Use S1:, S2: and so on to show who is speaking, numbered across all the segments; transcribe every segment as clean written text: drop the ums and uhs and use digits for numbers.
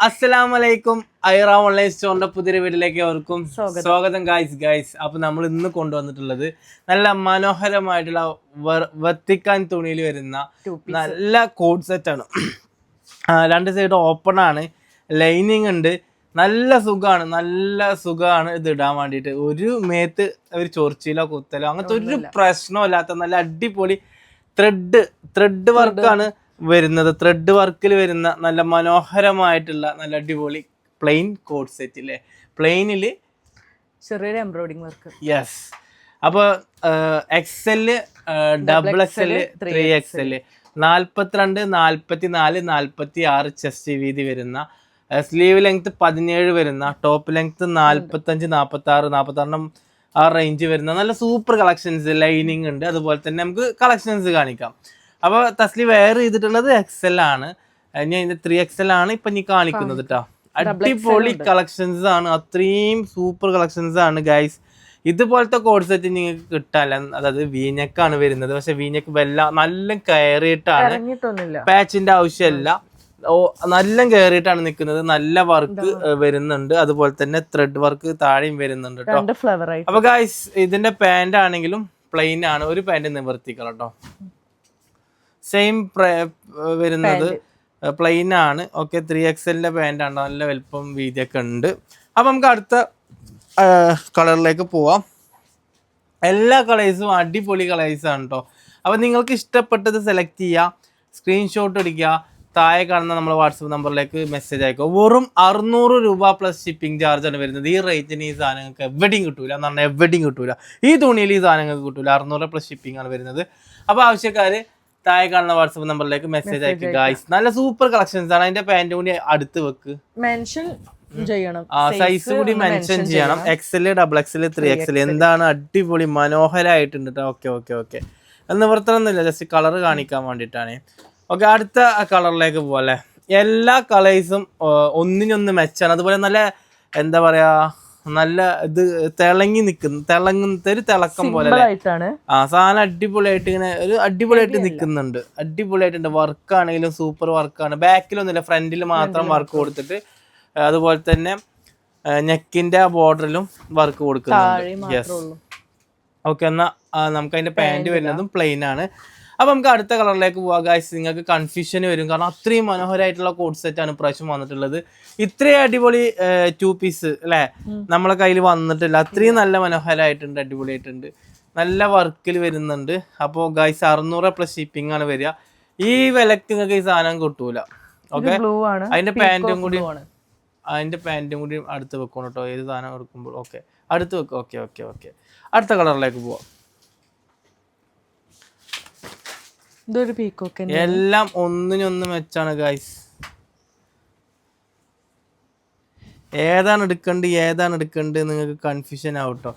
S1: അസ്സലാമലൈക്കും. ഐറ ഓൺലൈൻ സ്റ്റോറിന്റെ പുതിയൊരു വീട്ടിലേക്ക് അവർക്കും സ്വാഗതം. ഗൈസ് അപ്പൊ നമ്മൾ ഇന്ന് കൊണ്ടുവന്നിട്ടുള്ളത് നല്ല മനോഹരമായിട്ടുള്ള വത്തിക്കാൻ തുണിയിൽ വരുന്ന നല്ല കോഡ് സെറ്റ് ആണ്. രണ്ട് സൈഡ് ഓപ്പൺ ആണ്, ലൈനിങ് ഉണ്ട്, നല്ല സുഖമാണ് ഇത് ഇടാൻ വേണ്ടിയിട്ട്. ഒരു മേത്ത് ഒരു ചൊറിച്ചിലോ കുത്തലോ അങ്ങനത്തെ ഒരു പ്രശ്നമില്ലാത്ത നല്ല അടിപൊളി ത്രെഡ് വർക്കാണ് വരുന്നത്. ത്രെഡ് വർക്കിൽ വരുന്ന നല്ല മനോഹരമായിട്ടുള്ള നല്ല അടിപൊളി പ്ലെയിൻ കോഡ് സെറ്റ് അല്ലേ. പ്ലെയിനില്
S2: ചെറിയൊരു എംബ്രോയിഡിംഗ് വർക്ക്.
S1: യെസ്. അപ്പോൾ XL, double XL, 3XL, 42, 44, 46 chest വീതി വരുന്ന, സ്ലീവ് ലെങ്ത് 17 വരുന്ന, ടോപ്പ് ലെങ്ത് 45, 46, 46 ആ റേഞ്ച് വരുന്ന നല്ല സൂപ്പർ കളക്ഷൻസ്. ലൈനിങ് ഉണ്ട്, അതുപോലെ തന്നെ നമുക്ക് കളക്ഷൻസ് കാണിക്കാം. അപ്പോൾ തസ്ലി വെയർ ചെയ്തിട്ടുള്ളത് XL ആണ്. ഞാൻ ഇതിന്റെ 3XL ആണ് ഇപ്പൊ നീ കാണിക്കുന്നത് കേട്ടോ. അടിപൊളി കളക്ഷൻസ് ആണ്, അത്രയും സൂപ്പർ കളക്ഷൻസ് ആണ് ഗൈസ്. ഇതുപോലത്തെ കോഡ് സെറ്റ് നിങ്ങൾക്ക് കിട്ടാല്ല. അതായത് വീനെക്കാണ് വരുന്നത്, പക്ഷെ വീനെക്ക് നല്ല കയറിയിട്ടാണ്, പാച്ചിന്റെ ആവശ്യമില്ല, നല്ല കയറിയിട്ടാണ് നിൽക്കുന്നത്. നല്ല വർക്ക് വരുന്നുണ്ട്, അതുപോലെ തന്നെ ത്രെഡ് വർക്ക് താഴെയും വരുന്നുണ്ട് കേട്ടോ. അപ്പൊ ഗൈസ് ഇതിന്റെ പാന്റ് ആണെങ്കിലും പ്ലെയിൻ ആണ്, ഒരു പാന്റ് നിവർത്തിക്കണം കേട്ടോ. സെയിം വരുന്നത് പ്ലെയിൻ ആണ്. ഓക്കെ, 3XLന്റെ പാന്റ് ആണ്, നല്ല വലുപ്പം വീതിയൊക്കെ ഉണ്ട്. അപ്പൊ നമുക്ക് അടുത്ത കളറിലേക്ക് പോവാം. എല്ലാ കളേഴ്സും അടിപൊളി കളേഴ്സ് ആണ് കേട്ടോ. അപ്പൊ നിങ്ങൾക്ക് ഇഷ്ടപ്പെട്ടത് സെലക്ട് ചെയ്യുക, സ്ക്രീൻഷോട്ട് എടുക്കുക, താഴെ കാണുന്ന നമ്മുടെ വാട്സപ്പ് നമ്പറിലേക്ക് മെസ്സേജ് അയക്കുക. വെറും 600 രൂപ പ്ലസ് ഷിപ്പിംഗ് ചാർജ് ആണ് വരുന്നത്. ഈ റേറ്റിന് ഈ സാധനങ്ങൾക്ക് എവിടെയും കിട്ടൂല എന്ന് പറഞ്ഞാൽ എവിടെയും കിട്ടൂല. ഈ തുണിയിൽ ഈ സാധനങ്ങൾക്ക് കിട്ടൂല. 600 പ്ലസ് ഷിപ്പിംഗ് ആണ് വരുന്നത്. അപ്പോൾ ആവശ്യക്കാര് താഴെ കാണുന്ന വാട്സപ്പ് നമ്പറിലേക്ക് മെസ്സേജ് അയക്കുക ഗായ്സ്. നല്ല സൂപ്പർ കളക്ഷൻസ് ആണ്. അതിന്റെ പാന്റ് കൂടി അടുത്ത് വെക്ക്,
S2: മെൻഷൻ ചെയ്യണം,
S1: സൈസ് കൂടി മെൻഷൻ ചെയ്യണം. XL, ഡബിൾ XL, 3XL എന്താണ് അടിപൊളി മനോഹരമായിട്ടുണ്ട് കേട്ടോ. ഓക്കെ ഓക്കെ ഓക്കെ നിവർത്തണമെന്നില്ല, ജസ്റ്റ് കളർ കാണിക്കാൻ വേണ്ടിയിട്ടാണ്. ഓക്കെ, അടുത്ത കളറിലേക്ക് പോകല്ലേ. എല്ലാ കളേഴ്സും ഒന്നിനൊന്ന് മെച്ചാണ്. അതുപോലെ നല്ല എന്താ പറയാ, നല്ല ഇത് തിളങ്ങുന്ന ഒരു തിളക്കം പോലെ സാധനം അടിപൊളിയായിട്ട് ഇങ്ങനെ ഒരു അടിപൊളിയായിട്ട് നിൽക്കുന്നുണ്ട്. അടിപൊളിയായിട്ടുണ്ട്. വർക്കാണെങ്കിലും സൂപ്പർ വർക്കാണ്. ബാക്കിലൊന്നുമില്ല, ഫ്രണ്ടിൽ മാത്രം വർക്ക് കൊടുത്തിട്ട്, അതുപോലെ തന്നെ നെക്കിന്റെ ബോർഡറിലും വർക്ക് കൊടുക്കുന്നുണ്ട്. യെസ്. ഓക്കെ, എന്നാ നമുക്ക് അതിന്റെ പാന്റ് വരുന്നതും പ്ലെയിൻ ആണ്. അപ്പൊ നമുക്ക് അടുത്ത കളറിലേക്ക് പോവാം ഗൈസ്. നിങ്ങൾക്ക് കൺഫ്യൂഷൻ വരും, കാരണം അത്രയും മനോഹരമായിട്ടുള്ള കോഡ് സെറ്റ് ആണ് ഇപ്രാവശ്യം വന്നിട്ടുള്ളത്. ഇത്രയും അടിപൊളി 2 പീസ് അല്ലെ നമ്മളെ കയ്യിൽ വന്നിട്ടില്ല. അത്രയും നല്ല മനോഹരമായിട്ടുണ്ട്, അടിപൊളിയായിട്ടുണ്ട്, നല്ല വർക്കിൽ വരുന്നുണ്ട്. അപ്പോൾ ഗൈസ് 600 പ്ലസ് ഷിപ്പിംഗ് ആണ് വരിക. ഈ വിലക്ക് നിങ്ങൾക്ക് ഈ സാധനം കിട്ടൂല. ഓക്കെ, അതിന്റെ പാന്റും കൂടി അടുത്ത് വെക്കണം കേട്ടോ, ഏത് സാധനം എടുക്കുമ്പോൾ. ഓക്കെ, അടുത്ത് വെക്കും. ഓക്കെ ഓക്കെ ഓക്കെ അടുത്ത കളറിലേക്ക് പോവാം. എല്ലാം ഒന്നിനൊന്ന് മെച്ചാണ് ഗൈസ്. ഏതാണ് എടുക്കേണ്ടത് നിങ്ങൾക്ക് കൺഫ്യൂഷൻ ആവട്ടോ.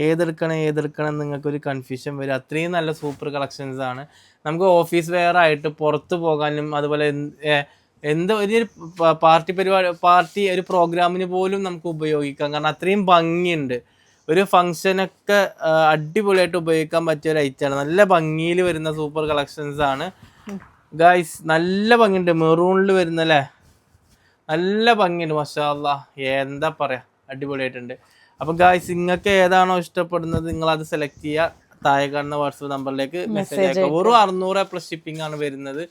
S1: ഏതെടുക്കണം നിങ്ങൾക്കൊരു കൺഫ്യൂഷൻ വരും. അത്രയും നല്ല സൂപ്പർ കളക്ഷൻസ് ആണ്. നമുക്ക് ഓഫീസ് വെയർ ആയിട്ട് പുറത്ത് പോകാനും, അതുപോലെ ഒരു പാർട്ടി ഒരു പ്രോഗ്രാമിന് പോലും നമുക്ക് ഉപയോഗിക്കാം. കാരണം അത്രയും ഭംഗിയുണ്ട്. ഒരു ഫംഗ്ഷനൊക്കെ അടിപൊളിയായിട്ട് ഉപയോഗിക്കാൻ പറ്റിയ ഒരു ഐറ്റാണ്. നല്ല ഭംഗിയിൽ വരുന്ന സൂപ്പർ കളക്ഷൻസ് ആണ് ഗൈസ്. നല്ല ഭംഗിയുണ്ട്, മെറൂണിൽ വരുന്നല്ലേ, നല്ല ഭംഗിയുണ്ട്. മാഷാ അല്ലാഹ്, എന്താ പറയാ, അടിപൊളിയായിട്ടുണ്ട്. അപ്പൊ ഗൈസ് നിങ്ങൾക്ക് ഏതാണോ ഇഷ്ടപ്പെടുന്നത് നിങ്ങൾ അത് സെലക്ട് ചെയ്യുക. താഴെ കാണുന്ന വാട്സപ്പ് നമ്പറിലേക്ക് മെസ്സേജ് അയക്കുക. വെറും 600 പ്ലസ് ഷിപ്പിംഗ് ആണ് വരുന്നത്.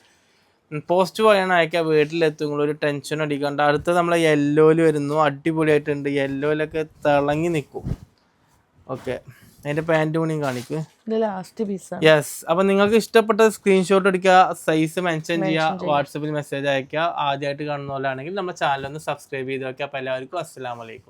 S1: പോസ്റ്റ് വഴിയാണ് അയക്കുക, വീട്ടിലെത്തും. ഒരു ടെൻഷൻ അടിക്കണ്ട. അടുത്ത് നമ്മളെ യെല്ലോയില് വരുന്നു, അടിപൊളിയായിട്ടുണ്ട്. യെല്ലോയിലൊക്കെ തിളങ്ങി നിൽക്കും. ഓക്കെ, അതിന്റെ പാന്റ് കൂടിയും കാണിക്കും. യെസ്. അപ്പൊ നിങ്ങൾക്ക് ഇഷ്ടപ്പെട്ട സ്ക്രീൻഷോട്ട് എടുക്കുക, സൈസ് മെൻഷൻ ചെയ്യുക, വാട്സപ്പിൽ മെസ്സേജ് അയക്കുക. ആദ്യമായിട്ട് കാണുന്ന പോലെ ആണെങ്കിൽ നമ്മുടെ ചാനൽ ഒന്ന് സബ്സ്ക്രൈബ് ചെയ്ത് വെക്കുക. അപ്പൊ എല്ലാവർക്കും അസ്സലാമു അലൈക്കും.